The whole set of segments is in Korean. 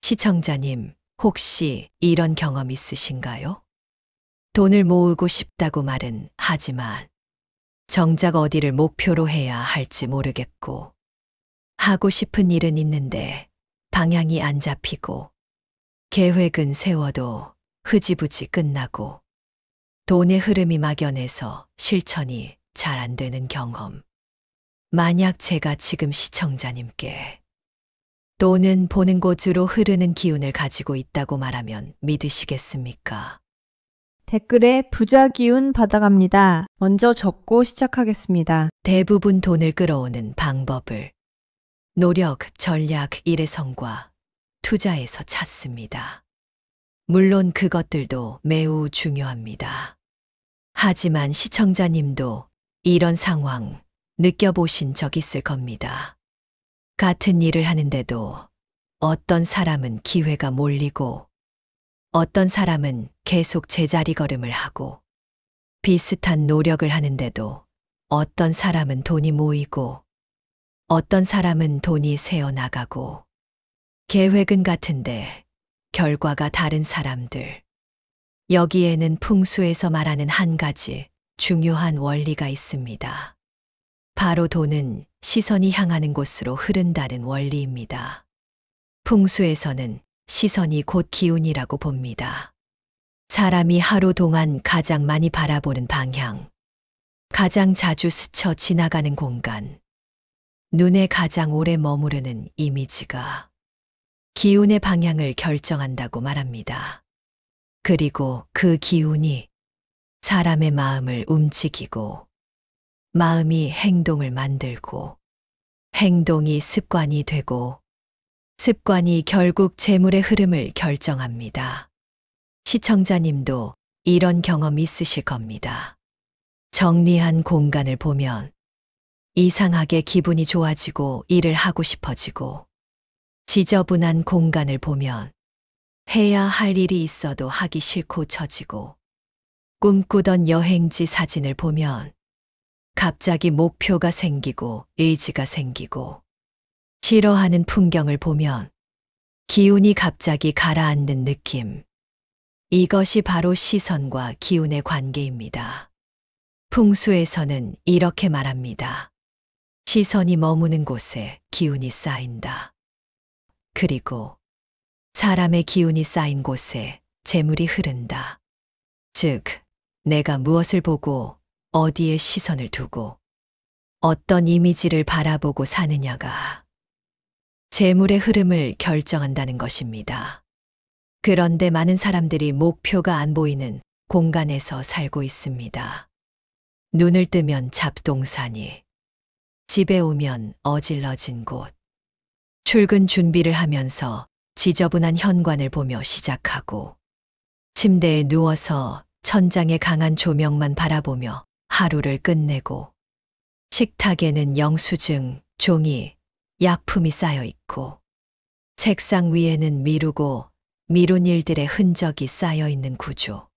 시청자님, 혹시 이런 경험 있으신가요? 돈을 모으고 싶다고 말은 하지만 정작 어디를 목표로 해야 할지 모르겠고, 하고 싶은 일은 있는데 방향이 안 잡히고, 계획은 세워도 흐지부지 끝나고, 돈의 흐름이 막연해서 실천이 잘 안 되는 경험. 만약 제가 지금 시청자님께 돈은 보는 곳으로 흐르는 기운을 가지고 있다고 말하면 믿으시겠습니까? 댓글에 부자 기운 받아갑니다. 먼저 적고 시작하겠습니다. 대부분 돈을 끌어오는 방법을 노력, 전략, 일회성과 투자에서 찾습니다. 물론 그것들도 매우 중요합니다. 하지만 시청자님도 이런 상황 느껴보신 적 있을 겁니다. 같은 일을 하는데도 어떤 사람은 기회가 몰리고 어떤 사람은 계속 제자리 걸음을 하고, 비슷한 노력을 하는데도 어떤 사람은 돈이 모이고 어떤 사람은 돈이 새어나가고, 계획은 같은데 결과가 다른 사람들. 여기에는 풍수에서 말하는 한 가지 중요한 원리가 있습니다. 바로 돈은 시선이 향하는 곳으로 흐른다는 원리입니다. 풍수에서는 시선이 곧 기운이라고 봅니다. 사람이 하루 동안 가장 많이 바라보는 방향, 가장 자주 스쳐 지나가는 공간, 눈에 가장 오래 머무르는 이미지가 기운의 방향을 결정한다고 말합니다. 그리고 그 기운이 사람의 마음을 움직이고, 마음이 행동을 만들고, 행동이 습관이 되고, 습관이 결국 재물의 흐름을 결정합니다. 시청자님도 이런 경험 있으실 겁니다. 정리한 공간을 보면 이상하게 기분이 좋아지고 일을 하고 싶어지고, 지저분한 공간을 보면 해야 할 일이 있어도 하기 싫고 처지고, 꿈꾸던 여행지 사진을 보면 갑자기 목표가 생기고 의지가 생기고, 싫어하는 풍경을 보면 기운이 갑자기 가라앉는 느낌. 이것이 바로 시선과 기운의 관계입니다. 풍수에서는 이렇게 말합니다. 시선이 머무는 곳에 기운이 쌓인다. 그리고 사람의 기운이 쌓인 곳에 재물이 흐른다. 즉, 내가 무엇을 보고 어디에 시선을 두고 어떤 이미지를 바라보고 사느냐가 재물의 흐름을 결정한다는 것입니다. 그런데 많은 사람들이 목표가 안 보이는 공간에서 살고 있습니다. 눈을 뜨면 잡동사니, 집에 오면 어질러진 곳, 출근 준비를 하면서 지저분한 현관을 보며 시작하고, 침대에 누워서 천장의 강한 조명만 바라보며 하루를 끝내고, 식탁에는 영수증, 종이, 약품이 쌓여 있고, 책상 위에는 미루고 미룬 일들의 흔적이 쌓여 있는 구조.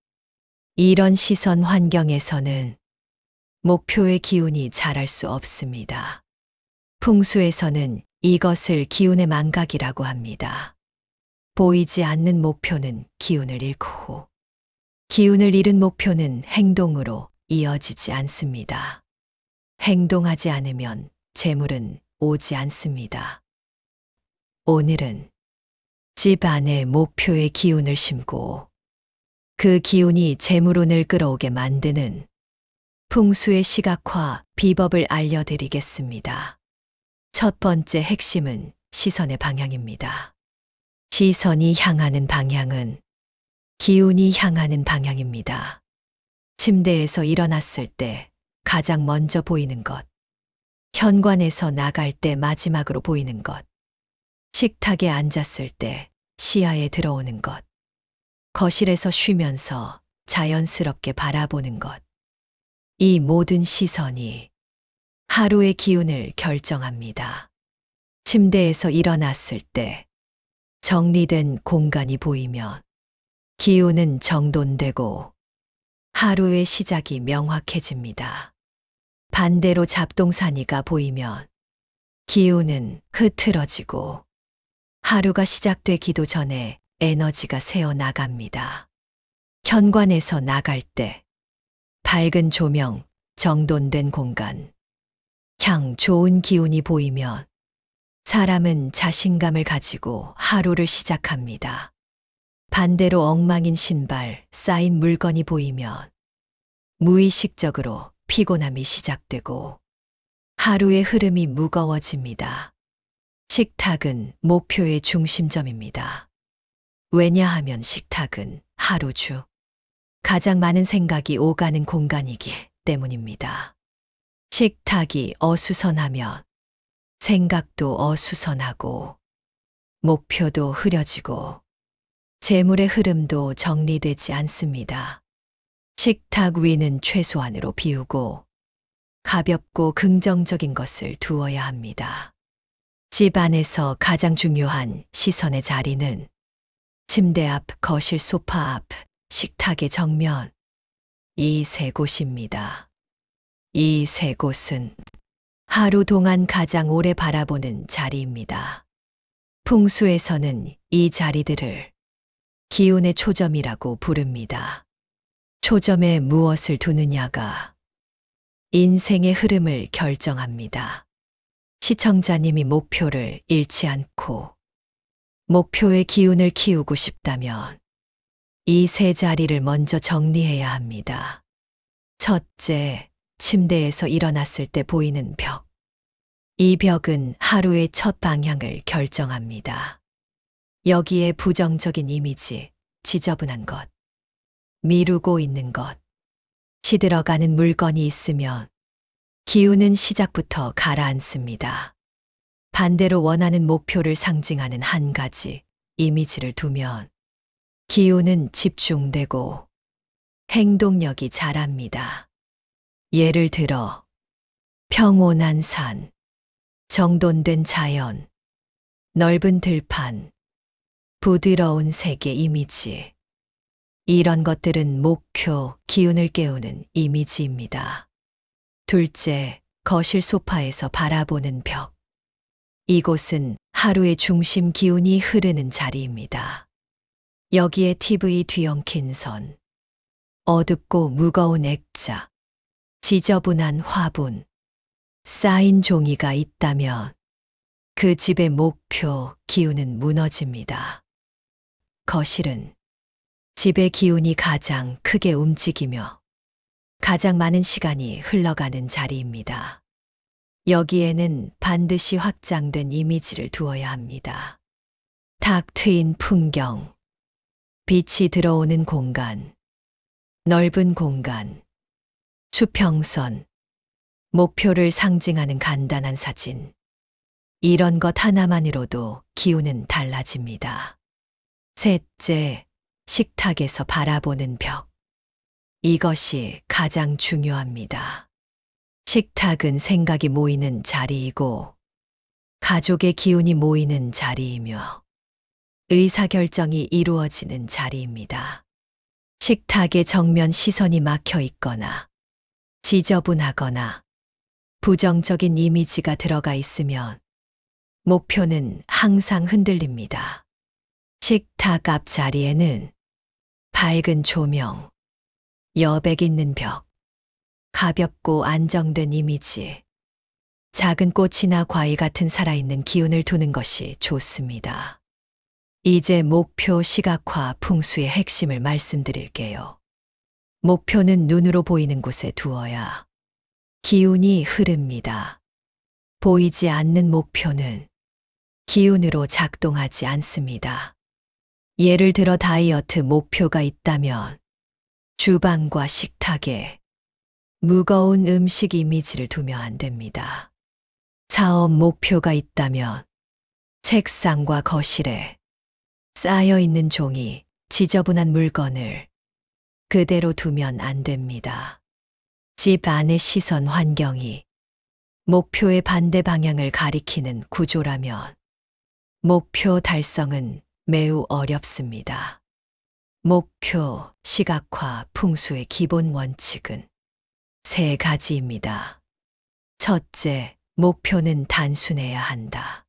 이런 시선 환경에서는 목표의 기운이 자랄 수 없습니다. 풍수에서는 이것을 기운의 망각이라고 합니다. 보이지 않는 목표는 기운을 잃고, 기운을 잃은 목표는 행동으로 이어지지 않습니다. 행동하지 않으면 재물은 오지 않습니다. 오늘은 집 안에 목표의 기운을 심고 그 기운이 재물운을 끌어오게 만드는 풍수의 시각화 비법을 알려드리겠습니다. 첫 번째 핵심은 시선의 방향입니다. 시선이 향하는 방향은 기운이 향하는 방향입니다. 침대에서 일어났을 때 가장 먼저 보이는 것, 현관에서 나갈 때 마지막으로 보이는 것, 식탁에 앉았을 때 시야에 들어오는 것, 거실에서 쉬면서 자연스럽게 바라보는 것. 이 모든 시선이 하루의 기운을 결정합니다. 침대에서 일어났을 때 정리된 공간이 보이면 기운은 정돈되고 하루의 시작이 명확해집니다. 반대로 잡동사니가 보이면 기운은 흐트러지고 하루가 시작되기도 전에 에너지가 새어 나갑니다. 현관에서 나갈 때 밝은 조명, 정돈된 공간, 향 좋은 기운이 보이면 사람은 자신감을 가지고 하루를 시작합니다. 반대로 엉망인 신발, 쌓인 물건이 보이면 무의식적으로 피곤함이 시작되고 하루의 흐름이 무거워집니다. 식탁은 목표의 중심점입니다. 왜냐하면 식탁은 하루 중 가장 많은 생각이 오가는 공간이기 때문입니다. 식탁이 어수선하면 생각도 어수선하고 목표도 흐려지고 재물의 흐름도 정리되지 않습니다. 식탁 위는 최소한으로 비우고 가볍고 긍정적인 것을 두어야 합니다. 집 안에서 가장 중요한 시선의 자리는 침대 앞, 거실 소파 앞, 식탁의 정면, 이 세 곳입니다. 이 세 곳은 하루 동안 가장 오래 바라보는 자리입니다. 풍수에서는 이 자리들을 기운의 초점이라고 부릅니다. 초점에 무엇을 두느냐가 인생의 흐름을 결정합니다. 시청자님이 목표를 잃지 않고 목표의 기운을 키우고 싶다면 이 세 자리를 먼저 정리해야 합니다. 첫째, 침대에서 일어났을 때 보이는 벽. 이 벽은 하루의 첫 방향을 결정합니다. 여기에 부정적인 이미지, 지저분한 것, 미루고 있는 것, 시들어가는 물건이 있으면 기운은 시작부터 가라앉습니다. 반대로 원하는 목표를 상징하는 한 가지 이미지를 두면 기운은 집중되고 행동력이 자랍니다. 예를 들어 평온한 산, 정돈된 자연, 넓은 들판, 부드러운 세계 이미지. 이런 것들은 목표, 기운을 깨우는 이미지입니다. 둘째, 거실 소파에서 바라보는 벽. 이곳은 하루의 중심 기운이 흐르는 자리입니다. 여기에 TV 뒤엉킨 선, 어둡고 무거운 액자, 지저분한 화분, 쌓인 종이가 있다면 그 집의 목표, 기운은 무너집니다. 거실은 집의 기운이 가장 크게 움직이며 가장 많은 시간이 흘러가는 자리입니다. 여기에는 반드시 확장된 이미지를 두어야 합니다. 탁 트인 풍경, 빛이 들어오는 공간, 넓은 공간, 수평선, 목표를 상징하는 간단한 사진. 이런 것 하나만으로도 기운은 달라집니다. 셋째, 식탁에서 바라보는 벽. 이것이 가장 중요합니다. 식탁은 생각이 모이는 자리이고 가족의 기운이 모이는 자리이며 의사결정이 이루어지는 자리입니다. 식탁의 정면 시선이 막혀 있거나 지저분하거나 부정적인 이미지가 들어가 있으면 목표는 항상 흔들립니다. 식탁 앞 자리에는 밝은 조명, 여백 있는 벽, 가볍고 안정된 이미지, 작은 꽃이나 과일 같은 살아있는 기운을 두는 것이 좋습니다. 이제 목표 시각화 풍수의 핵심을 말씀드릴게요. 목표는 눈으로 보이는 곳에 두어야 기운이 흐릅니다. 보이지 않는 목표는 기운으로 작동하지 않습니다. 예를 들어 다이어트 목표가 있다면 주방과 식탁에 무거운 음식 이미지를 두면 안 됩니다. 사업 목표가 있다면 책상과 거실에 쌓여 있는 종이, 지저분한 물건을 그대로 두면 안 됩니다. 집 안의 시선 환경이 목표의 반대 방향을 가리키는 구조라면 목표 달성은 매우 어렵습니다. 목표, 시각화, 풍수의 기본 원칙은 세 가지입니다. 첫째, 목표는 단순해야 한다.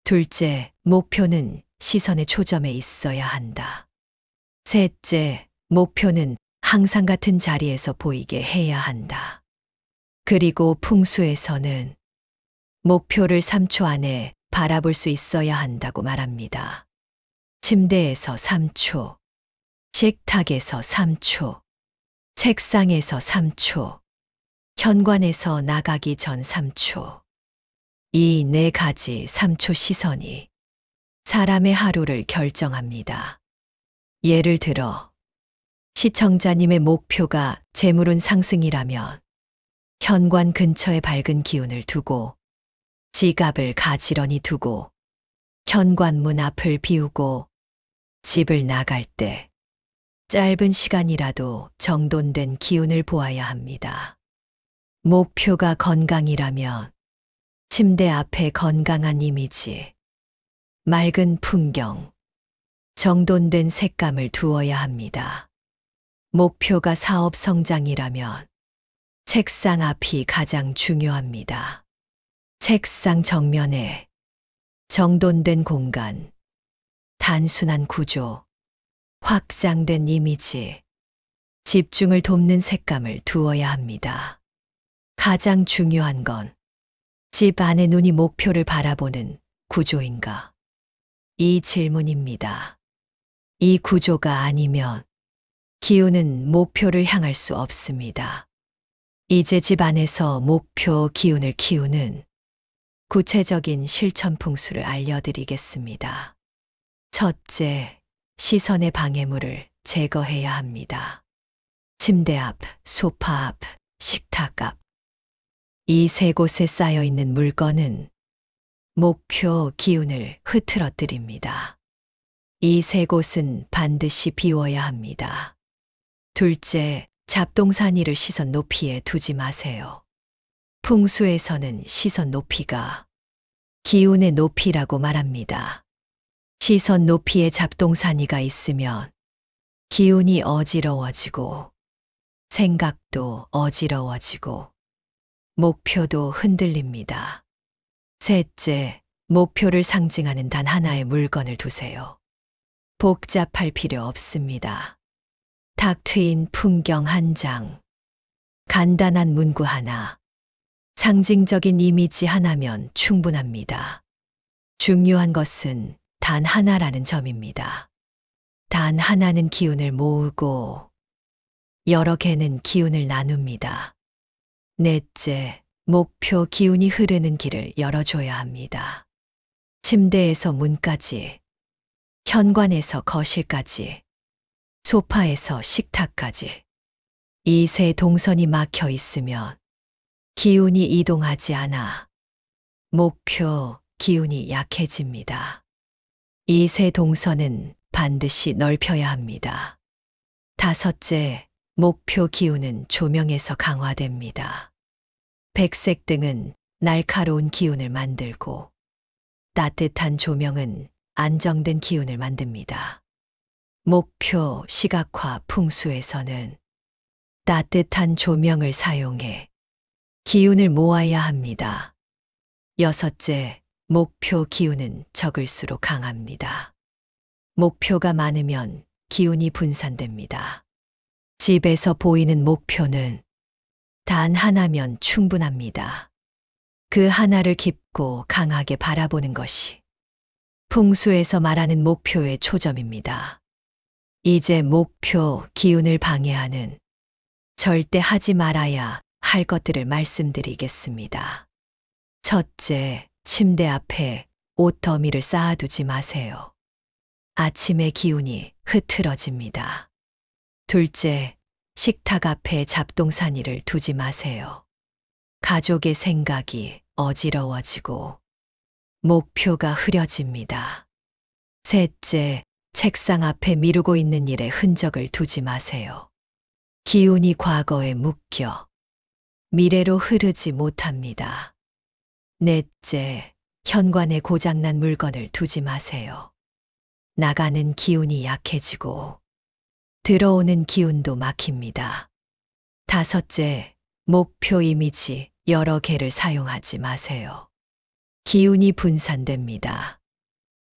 둘째, 목표는 시선의 초점에 있어야 한다. 셋째, 목표는 항상 같은 자리에서 보이게 해야 한다. 그리고 풍수에서는 목표를 3초 안에 바라볼 수 있어야 한다고 말합니다. 침대에서 3초, 식탁에서 3초, 책상에서 3초, 현관에서 나가기 전 3초. 이 네 가지 3초 시선이 사람의 하루를 결정합니다. 예를 들어, 시청자님의 목표가 재물운 상승이라면 현관 근처에 밝은 기운을 두고 지갑을 가지런히 두고 현관문 앞을 비우고 집을 나갈 때 짧은 시간이라도 정돈된 기운을 보아야 합니다. 목표가 건강이라면 침대 앞에 건강한 이미지, 맑은 풍경, 정돈된 색감을 두어야 합니다. 목표가 사업 성장이라면 책상 앞이 가장 중요합니다. 책상 정면에 정돈된 공간, 단순한 구조, 확장된 이미지, 집중을 돕는 색감을 두어야 합니다. 가장 중요한 건 집 안의 눈이 목표를 바라보는 구조인가? 이 질문입니다. 이 구조가 아니면 기운은 목표를 향할 수 없습니다. 이제 집 안에서 목표 기운을 키우는 구체적인 실천 풍수를 알려드리겠습니다. 첫째, 시선의 방해물을 제거해야 합니다. 침대 앞, 소파 앞, 식탁 앞. 이 세 곳에 쌓여 있는 물건은 목표 기운을 흐트러뜨립니다. 이 세 곳은 반드시 비워야 합니다. 둘째, 잡동사니를 시선 높이에 두지 마세요. 풍수에서는 시선 높이가 기운의 높이라고 말합니다. 시선 높이에 잡동사니가 있으면 기운이 어지러워지고 생각도 어지러워지고 목표도 흔들립니다. 셋째, 목표를 상징하는 단 하나의 물건을 두세요. 복잡할 필요 없습니다. 탁 트인 풍경 한 장, 간단한 문구 하나, 상징적인 이미지 하나면 충분합니다. 중요한 것은 단 하나라는 점입니다. 단 하나는 기운을 모으고 여러 개는 기운을 나눕니다. 넷째, 목표 기운이 흐르는 길을 열어줘야 합니다. 침대에서 문까지, 현관에서 거실까지, 소파에서 식탁까지. 이 세 동선이 막혀 있으면 기운이 이동하지 않아 목표 기운이 약해집니다. 이 세 동선은 반드시 넓혀야 합니다. 다섯째, 목표 기운은 조명에서 강화됩니다. 백색 등은 날카로운 기운을 만들고 따뜻한 조명은 안정된 기운을 만듭니다. 목표 시각화 풍수에서는 따뜻한 조명을 사용해 기운을 모아야 합니다. 여섯째, 목표 기운은 적을수록 강합니다. 목표가 많으면 기운이 분산됩니다. 집에서 보이는 목표는 단 하나면 충분합니다. 그 하나를 깊고 강하게 바라보는 것이 풍수에서 말하는 목표의 초점입니다. 이제 목표 기운을 방해하는 절대 하지 말아야 할 것들을 말씀드리겠습니다. 첫째, 침대 앞에 옷더미를 쌓아두지 마세요. 아침의 기운이 흐트러집니다. 둘째, 식탁 앞에 잡동사니를 두지 마세요. 가족의 생각이 어지러워지고 목표가 흐려집니다. 셋째, 책상 앞에 미루고 있는 일에 흔적을 두지 마세요. 기운이 과거에 묶여 미래로 흐르지 못합니다. 넷째, 현관에 고장난 물건을 두지 마세요. 나가는 기운이 약해지고 들어오는 기운도 막힙니다. 다섯째, 목표 이미지 여러 개를 사용하지 마세요. 기운이 분산됩니다.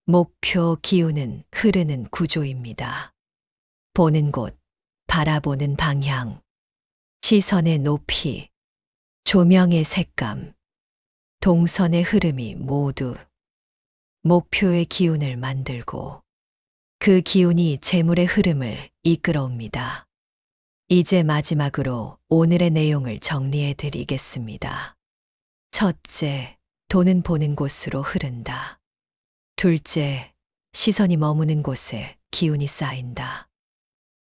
목표 기운은 흐르는 구조입니다. 보는 곳, 바라보는 방향, 시선의 높이, 조명의 색감, 동선의 흐름이 모두 목표의 기운을 만들고 그 기운이 재물의 흐름을 이끌어옵니다. 이제 마지막으로 오늘의 내용을 정리해 드리겠습니다. 첫째, 돈은 보는 곳으로 흐른다. 둘째, 시선이 머무는 곳에 기운이 쌓인다.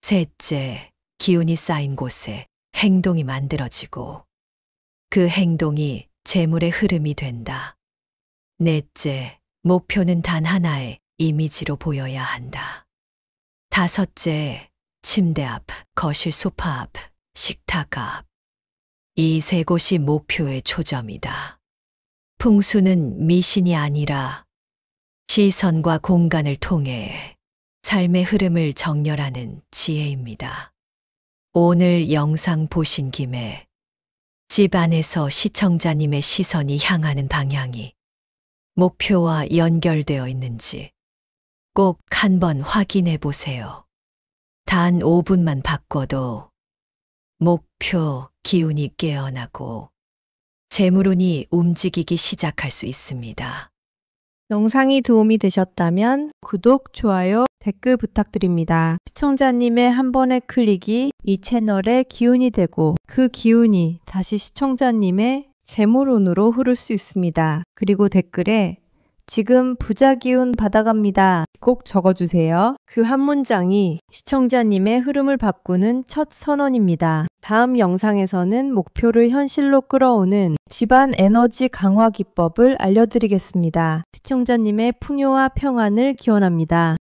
셋째, 기운이 쌓인 곳에 행동이 만들어지고 그 행동이 재물의 흐름이 된다. 넷째, 목표는 단 하나의 이미지로 보여야 한다. 다섯째, 침대 앞, 거실 소파 앞, 식탁 앞. 이 세 곳이 목표의 초점이다. 풍수는 미신이 아니라 시선과 공간을 통해 삶의 흐름을 정렬하는 지혜입니다. 오늘 영상 보신 김에 집 안에서 시청자님의 시선이 향하는 방향이 목표와 연결되어 있는지 꼭 한번 확인해 보세요. 단 5분만 바꿔도 목표 기운이 깨어나고 재물운이 움직이기 시작할 수 있습니다. 영상이 도움이 되셨다면 구독, 좋아요, 댓글 부탁드립니다. 시청자님의 한 번의 클릭이 이 채널의 기운이 되고 그 기운이 다시 시청자님의 재물운으로 흐를 수 있습니다. 그리고 댓글에 지금 부자 기운 받아갑니다. 꼭 적어주세요. 그 한 문장이 시청자님의 흐름을 바꾸는 첫 선언입니다. 다음 영상에서는 목표를 현실로 끌어오는 집안 에너지 강화 기법을 알려드리겠습니다. 시청자님의 풍요와 평안을 기원합니다.